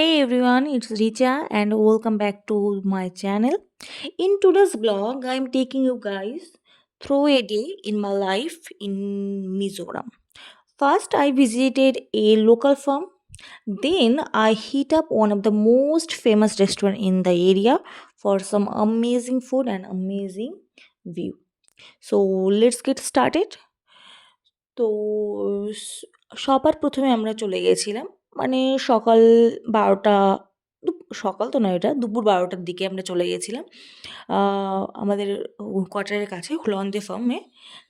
Hey everyone, it's Richa and welcome back to my channel. In today's vlog, I'm taking you guys through a day in my life in Mizoram. First, I visited a local farm. Then, I hit up one of the most famous restaurant in the area for some amazing food and amazing view. So, let's get started. তো স সবার ১ম এ আমরা চলে গেছিলাম। মানে সকাল ১২টা সকাল তো নয়, এটা দুপুর ১২টার দিকে আমরা চলে গেছিলাম। আ আমাদের কোয়ার্টারের কাছে হুলন্দে ফার্মে,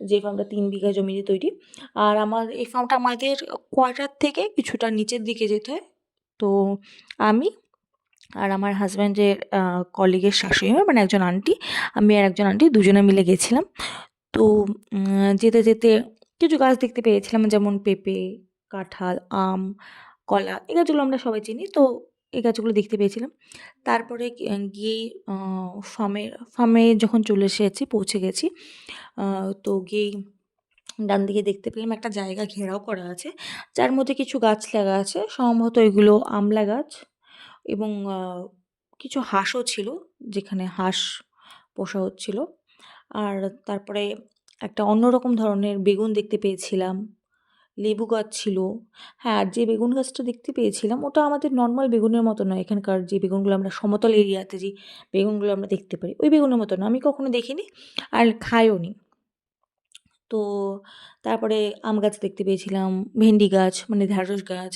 যে ফার্মটা ৩ বিঘা জমিতে তৈরি। আর এই ফার্মটা আমাদের কোয়ার্টার থেকে কিছুটা নিচের দিকে যেতে হয়। তো আমি আর আমার হাসব্যান্ডের কলিগের শাশুড়ি মা, মানে একজন আন্টি, আমি আর একজন আন্টি দুজনে মিলে গেছিলাম। তো যেতে, যেতে কিছু গাছ দেখতে পেয়েছিলাম, যেমন পেঁপে, কাঁঠাল, আম, কলা, এই গাছগুলো আমরা সবাই চিনি। তো এই গাছগুলো দেখতে পেয়েছিলাম। তারপরে গিয়েই ফার্মে যখন চলে এসেছি, পৌঁছে গেছি। তো গিয়েই ডানদিকে দেখতে পেলাম একটা জায়গা ঘেরাও করা আছে, যার মধ্যে কিছু গাছ লাগা আছে। সম্ভবত এগুলো আমলা গাছ, এবং কিছু হাঁসও ছিল, যেখানে হাঁস পোষা হচ্ছিল। আর তারপরে একটা অন্যরকম ধরনের বেগুন দেখতে পেয়েছিলাম, লেবু গাছ ছিল। হ্যাঁ, আর যে বেগুন গাছটা দেখতে পেয়েছিলাম ওটা আমাদের নর্মাল বেগুনের মতো নয়। এখানকার যে বেগুনগুলো আমরা সমতল এরিয়াতে যে বেগুনগুলো আমরা দেখতে পারি, ওই বেগুনের মতো না। আমি কখনো দেখিনি আর খাইও নি। তো তারপরে আম গাছ দেখতে পেয়েছিলাম, ভেন্ডি গাছ মানে ঢ্যাঁড়স গাছ,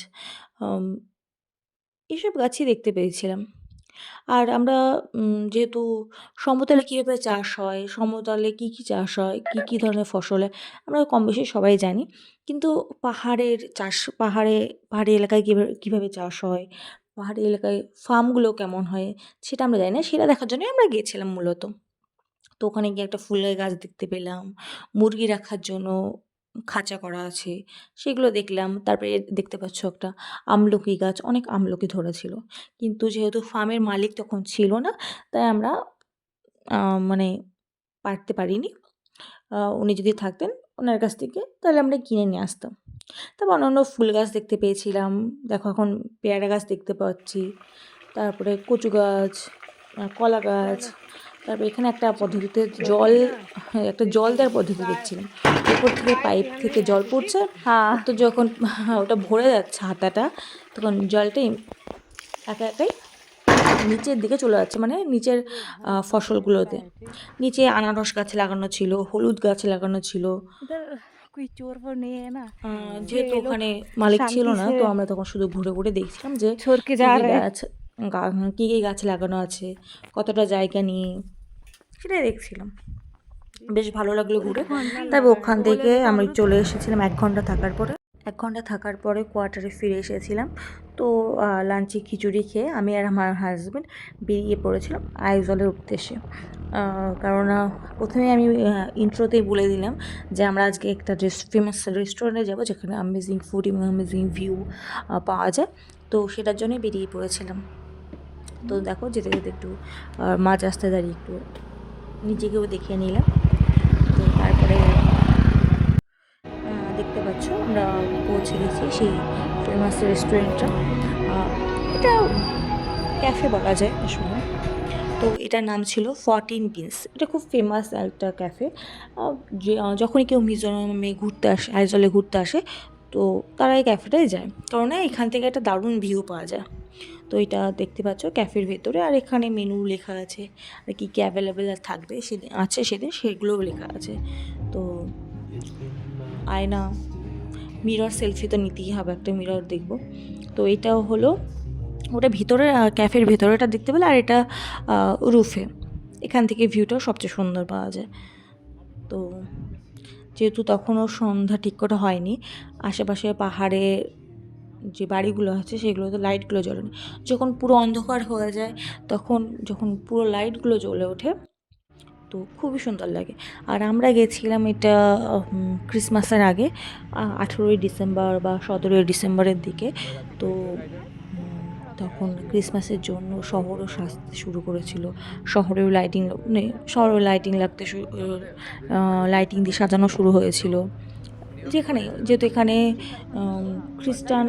আম এসব গাছই দেখতে পেয়েছিলাম। আর আমরা যেহেতু সমতলে কীভাবে চাষ হয়, সমতলে কী, কী চাষ হয়, কী, কী ধরনের ফসল হয়, আমরা কমবেশি সবাই জানি। কিন্তু পাহাড়ি এলাকায় কীভাবে চাষ হয়, পাহাড়ি এলাকায় ফার্মগুলো কেমন হয়, সেটা আমরা জানি না। সেটা দেখার জন্যই আমরা গিয়েছিলাম মূলত। তো ওখানে গিয়ে একটা ফুলের গাছ দেখতে পেলাম, মুরগি রাখার জন্য খাঁচা করা আছে, সেগুলো দেখলাম। তারপরে দেখতে পাচ্ছ একটা আমলকি গাছ, অনেক আমলকি ধরেছিল। কিন্তু যেহেতু ফার্মের মালিক তখন ছিল না, তাই আমরা মানে পারতে পারিনি। উনি যদি থাকতেন ওনার কাছ থেকে, তাহলে আমরা কিনে নিয়ে আসতাম। তারপর অন্যান্য ফুল গাছ দেখতে পেয়েছিলাম। দেখো, এখন পেয়ারা গাছ দেখতে পাচ্ছি, তারপরে কচু গাছ, কলা গাছ। তারপরে এখানে একটা পদ্ধতিতে একটা জল দেওয়ার পদ্ধতি দেখছিলাম। উপর থেকে পাইপ থেকে জল পড়ছে, তো যখন ওটা ভরে যাচ্ছে হাতাটা, তখন জলটা একা একাই নিচের দিকে চলে যাচ্ছে, মানে নিচের ফসলগুলোতে। নিচে আনারস গাছ লাগানো ছিল, হলুদ গাছ লাগানো ছিল। যেহেতু ওখানে মালিক ছিল না, তো আমরা তখন শুধু ঘুরে ঘুরে দেখছিলাম যে কী কী গাছ লাগানো আছে, কতটা জায়গা নিয়ে, সেটাই দেখছিলাম। বেশ ভালো লাগলো ঘুরে। তারপর ওখান থেকে আমি চলে এসেছিলাম ১ ঘন্টা থাকার পরে। ১ ঘন্টা থাকার পরে কোয়ার্টারে ফিরে এসেছিলাম। তো লাঞ্চে খিচুড়ি খেয়ে আমি আর আমার হাসব্যান্ড বেরিয়ে পড়েছিলাম আইজলের উদ্দেশ্যে। কারণ প্রথমেই আমি ইন্ট্রোতেই বলে দিলাম যে আমরা আজকে একটা ফেমাস রেস্টুরেন্টে যাব, যেখানে অ্যামেজিং ফুড এবং অ্যামেজিং ভিউ পাওয়া যায়। তো সেটার জন্যই বেরিয়ে পড়েছিলাম। তো দেখো, যেতে যেতে একটু মাঝ রাস্তায় দাঁড়িয়ে একটু নিজেকেও দেখিয়ে নিলাম। তো তারপরে দেখতে পাচ্ছ আমরা পৌঁছে গেছি সেই ফেমাস রেস্টুরেন্টটা। এটা ক্যাফে বলা যায় আসলে। তো এটার নাম ছিল 14 বিনস। এটা খুব ফেমাস একটা ক্যাফে। যখনই কেউ মিজোরামে ঘুরতে আসে, আইজলে ঘুরতে আসে, তো তারা এই ক্যাফেটায় যায়, কারণ এখান থেকে একটা দারুণ ভিউ পাওয়া যায়। তো এটা দেখতে পাচ্ছ ক্যাফের ভেতরে, আর এখানে মেনু লেখা আছে, আর কী কী অ্যাভেলেবেল থাকবে সেদিন সেগুলোও লেখা আছে। তো আয়না, মিরর, সেলফি তো নিতেই হবে, একটা মিরর দেখব। তো এটাও হলো ওটা ভিতরে, ক্যাফের ভেতরেটা দেখতে পেলে, আর এটা রুফে। এখান থেকে ভিউটাও সবচেয়ে সুন্দর পাওয়া যায়। তো যেহেতু তখনও সন্ধ্যা ঠিক করে হয়নি, আশেপাশে পাহাড়ে যে বাড়িগুলো আছে সেগুলোতে লাইটগুলো জ্বলেনি। যখন পুরো অন্ধকার হয়ে যায়, যখন পুরো লাইটগুলো জ্বলে ওঠে, তো খুবই সুন্দর লাগে। আর আমরা গেছিলাম এটা ক্রিসমাসের আগে, 18ই ডিসেম্বর বা 17ই ডিসেম্বরের দিকে। তো তখন ক্রিসমাসের জন্য শহরও সাজতে শুরু করেছিল। শহরেও লাইটিং দিয়ে সাজানো শুরু হয়েছিল। যেহেতু এখানে খ্রিস্টান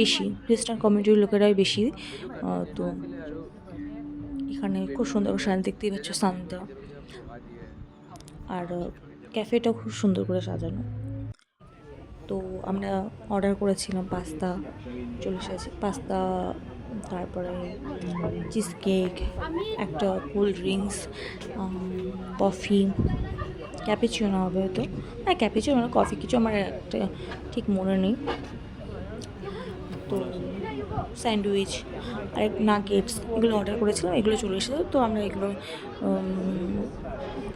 বেশি, খ্রিস্টান কমিউনিটির লোকেরাই বেশি। তো এখানে খুব সুন্দর সাজানো, দেখতেই পাচ্ছ সান্তা। আর ক্যাফেটাও খুব সুন্দর করে সাজানো। তো আমরা অর্ডার করেছিলাম পাস্তা, চলে এসেছে পাস্তা, তারপরে চিজ কেক, একটা কোল্ড ড্রিঙ্কস, কফি, ক্যাপিচিনো হবে হয়তো, হ্যাঁ ক্যাপিচিনো না কফি, কিছু আমার একটা ঠিক মনে নেই। তো স্যান্ডউইচ আর নাগেটস এগুলো অর্ডার করেছিলাম, এগুলো চলে এসেছে। তো আমরা এগুলো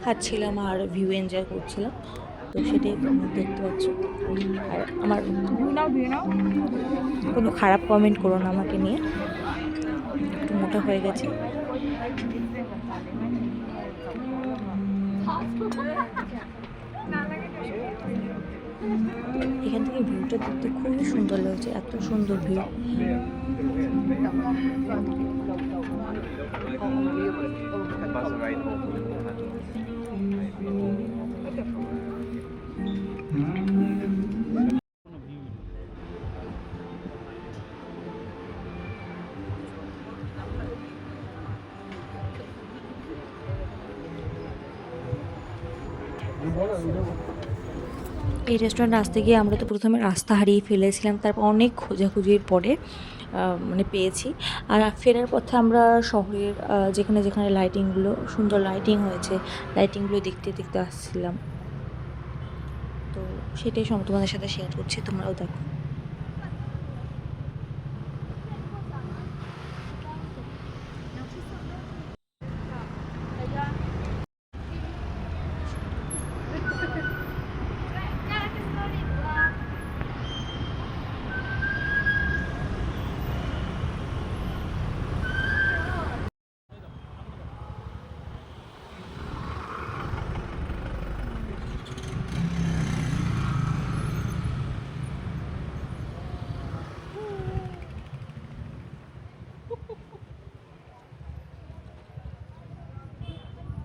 খাচ্ছিলাম আর ভিউ এনজয় করছিলাম। তো সেটাই তোমরা দেখতে পাচ্ছ। আর আমার কোনো খারাপ কমেন্ট করো না আমাকে নিয়ে, একটু মোটা হয়ে গেছে। এখান থেকে ভিউটা দেখতে খুবই সুন্দর লাগছে, এত সুন্দর ভিউ। এই রেস্টুরেন্টে আসতে গিয়ে আমরা তো প্রথমে রাস্তা হারিয়ে ফেলেছিলাম, তারপর অনেক খোঁজাখুঁজির পরে মানে পেয়েছি। আর ফেরার পথে আমরা শহরের যেখানে যেখানে লাইটিংগুলো সুন্দর লাইটিং হয়েছে, লাইটিংগুলো দেখতে দেখতে আসছিলাম। তো সেটাই তোমাদের সাথে শেয়ার করছি, তোমরাও দেখো।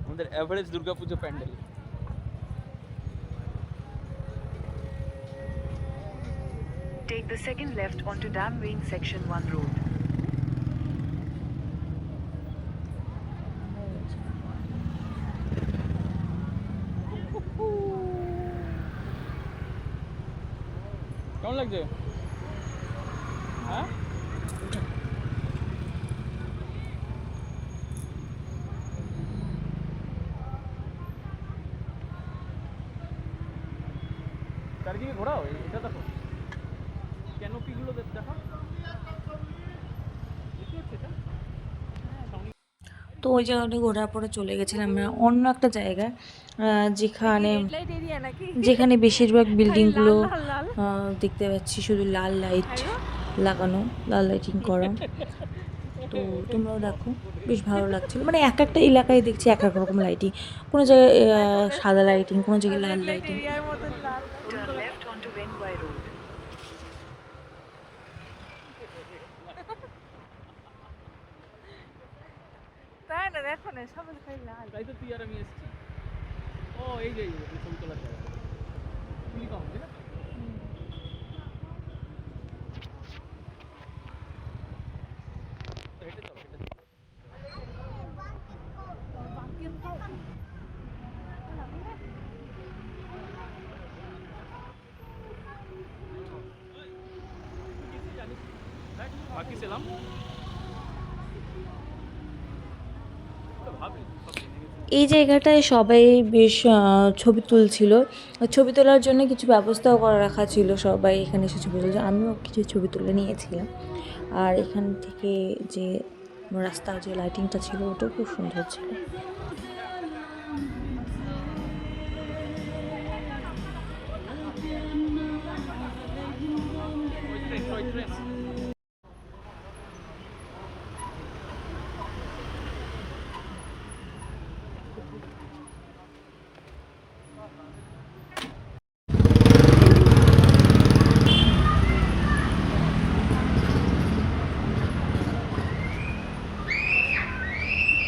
আমাদের average Durga Puja pandal. Take the second left onto Dam Rain Section 1 road. কেমন লাগছে? হ্যাঁ চারিদিকে ঘোরাও, এটা দেখো ক্যানোপিগুলো দেখো। তো ওই জায়গাটা ঘোরার পরে চলে গেছিলাম আমরা অন্য একটা জায়গায়, যেখানে যেখানে বেশিরভাগ বিল্ডিংগুলো দেখতে পাচ্ছি শুধু লাল লাইট লাগানো, লাল লাইটিং করা। তো তোমরাও দেখো, বেশ ভালো লাগছিল। মানে এক একটা এলাকায় দেখছি এক এক রকম লাইটিং, কোনো জায়গায় সাদা লাইটিং, কোনো জায়গায় লাল lighting. Turn left onto Wenwai Road. তাই না, দেখো না সবাই খাই লাল। তাই তো তুই আর আমি এসেছি। ও এই যে ছবি তোলার জায়গা তুই কম তাই না? হেঁটে চল, হেঁটে চল। বাকি ছিলাম এই জায়গাটায় সবাই বেশ ছবি তুলছিল। ছবি তোলার জন্য কিছু ব্যবস্থাও করে রাখা ছিল, সবাই এখানে এসে ছবি তুলছে, আমিও কিছু ছবি তুলে নিয়েছিলাম। আর এখান থেকে যে রাস্তার যে লাইটিংটা ছিল ওটাও খুব সুন্দর ছিল।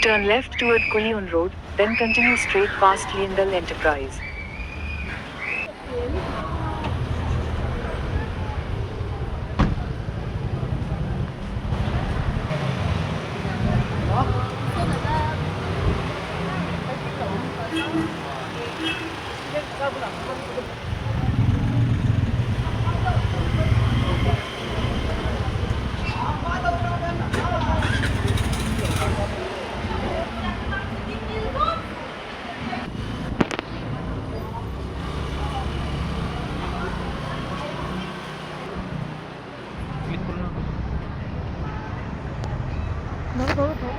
Turn left toward Kulion Road, then continue straight past Liendal Enterprise. Click করো না। ধরো ধরো ধরো।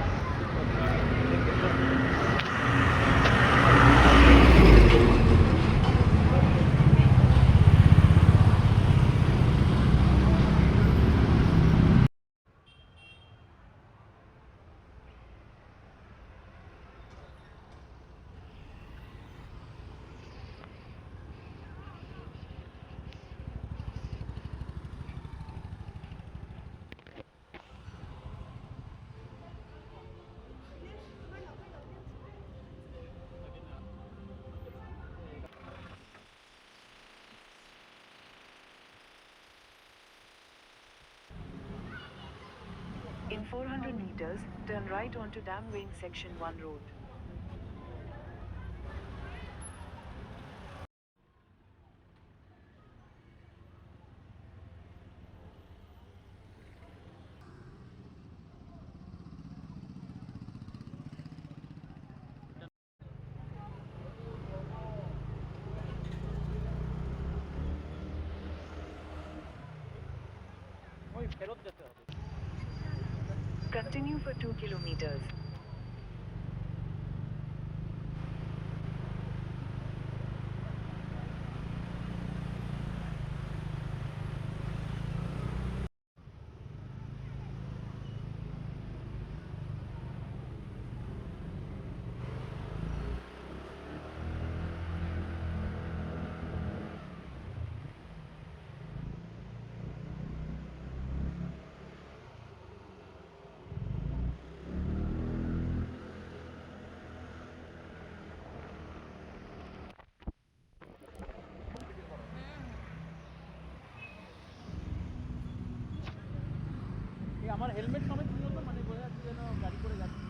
In 400 meters, turn right onto Dam Wing Section 1 road. ওই ফেরত যেতে হবে। Continue for 2 kilometers. এই আমার হেলমেট সমেত ছিল তো, মানে বোঝা যাচ্ছে যেন গাড়ি করে যাচ্ছে।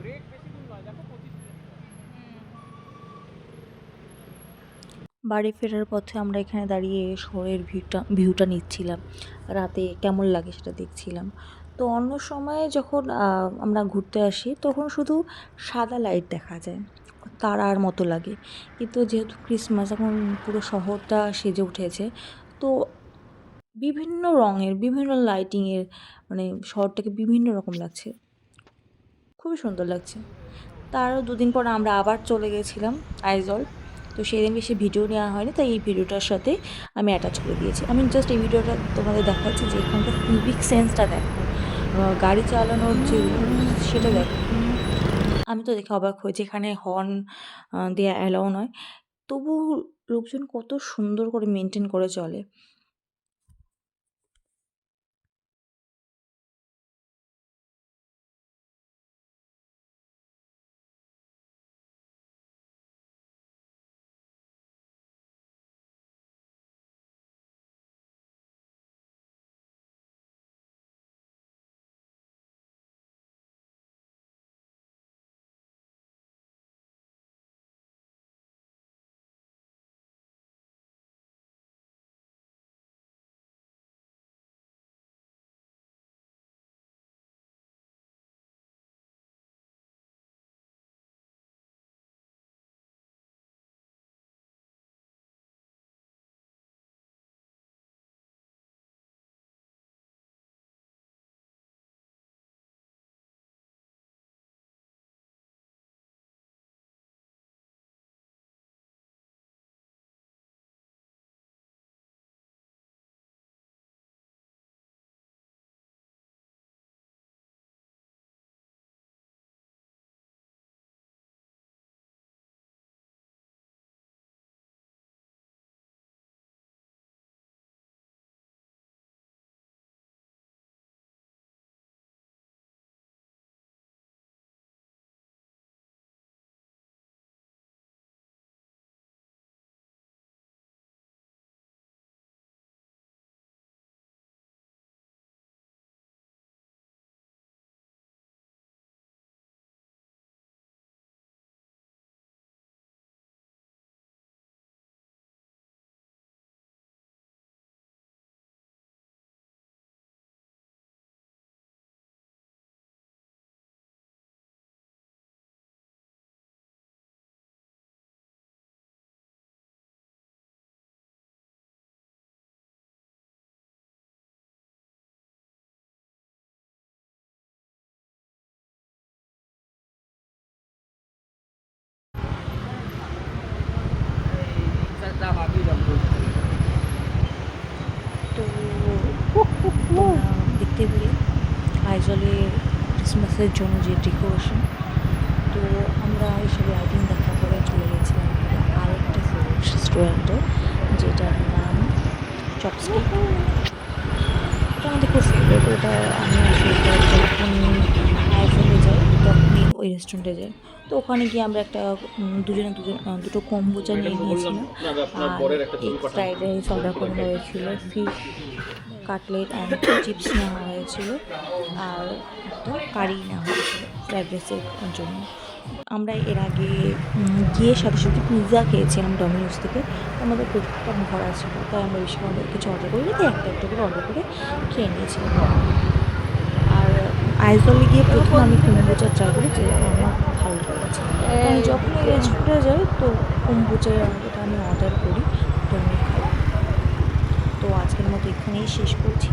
রেট বেশি দূর নয়, দেখো 25 কিলোমিটার। বাড়ি ফেরার পথে আমরা এখানে দাঁড়িয়ে শহরের ভিউটা নিচ্ছিলাম, রাতে কেমন লাগে সেটা দেখছিলাম। তো অন্য সময়ে যখন আমরা ঘুরতে আসি তখন শুধু সাদা লাইট দেখা যায়, তারার মতো লাগে। কিন্তু যেহেতু ক্রিসমাস, এখন পুরো শহরটা সেজে উঠেছে, তো বিভিন্ন রঙের বিভিন্ন লাইটিংয়ের, মানে শহরটাকে বিভিন্ন রকম লাগছে, খুবই সুন্দর লাগছে। তারও দুদিন পর আমরা আবার চলে গেছিলাম আইজল। তো সেদিন বেশি ভিডিও নেওয়া হয়নি, তাই এই ভিডিওটার সাথে আমি অ্যাটাচ করে দিয়েছি। আমি জাস্ট এই ভিডিওটা তোমাদের দেখাচ্ছি যে এখানকার সিভিক সেন্সটা দেখো, গাড়ি চালানোর যে রুলস সেটা দেখো। আমি তো দেখে অবাক হয়েছি, এখানে হর্ন দেওয়া অ্যালাউ নয়, তবু লোকজন কত সুন্দর করে মেনটেন করে চলে। আইজলে ক্রিসমাসের জন্য যে ডেকোরেশন, তো আমরা এইসব লাইটিং দেখার পরে চলে গেছিলাম আরেকটা রেস্টুরেন্টে, যেটার নাম চপস্টিক। এটা আমাদের খুব ফেভারিট। ওটা আমি আসলে যখন আইফোনে যাই তখনই ওই রেস্টুরেন্টে যাই। তো ওখানে গিয়ে আমরা একটা দুটো কম্বোচা নিয়ে নিয়েছিলাম, আর এগ ফ্রাইড রাইস অর্ডার করে নেওয়া হয়েছিল, ফিশ কাটলেট অ্যান্ড চিপস নেওয়া হয়েছিল, আর একটা কারি নেওয়া হয়েছিল ফ্রাইড রাইসের জন্য। আমরা এর আগে গিয়ে সাথে সাথে পিৎজা খেয়েছিলাম ডমিনোস থেকে। আমাদের পেটটা ভরা ছিল, তাই আমরা বেশি করে কিছু অর্ডার করি, তাই একটা একটা করে অর্ডার করে খেয়ে নিয়েছিলাম। আর আইজলে গিয়ে প্রথমে আমি কম্বোচা ট্রাই করি, যে আমার খুব ভালো লেগেছে। আমি যখনই রেস্টুরেন্টে যাই তো কম্বোচা এটা আমি অর্ডার করি, তো আমি খাই। তো আজকের মতো এখানেই শেষ করছি।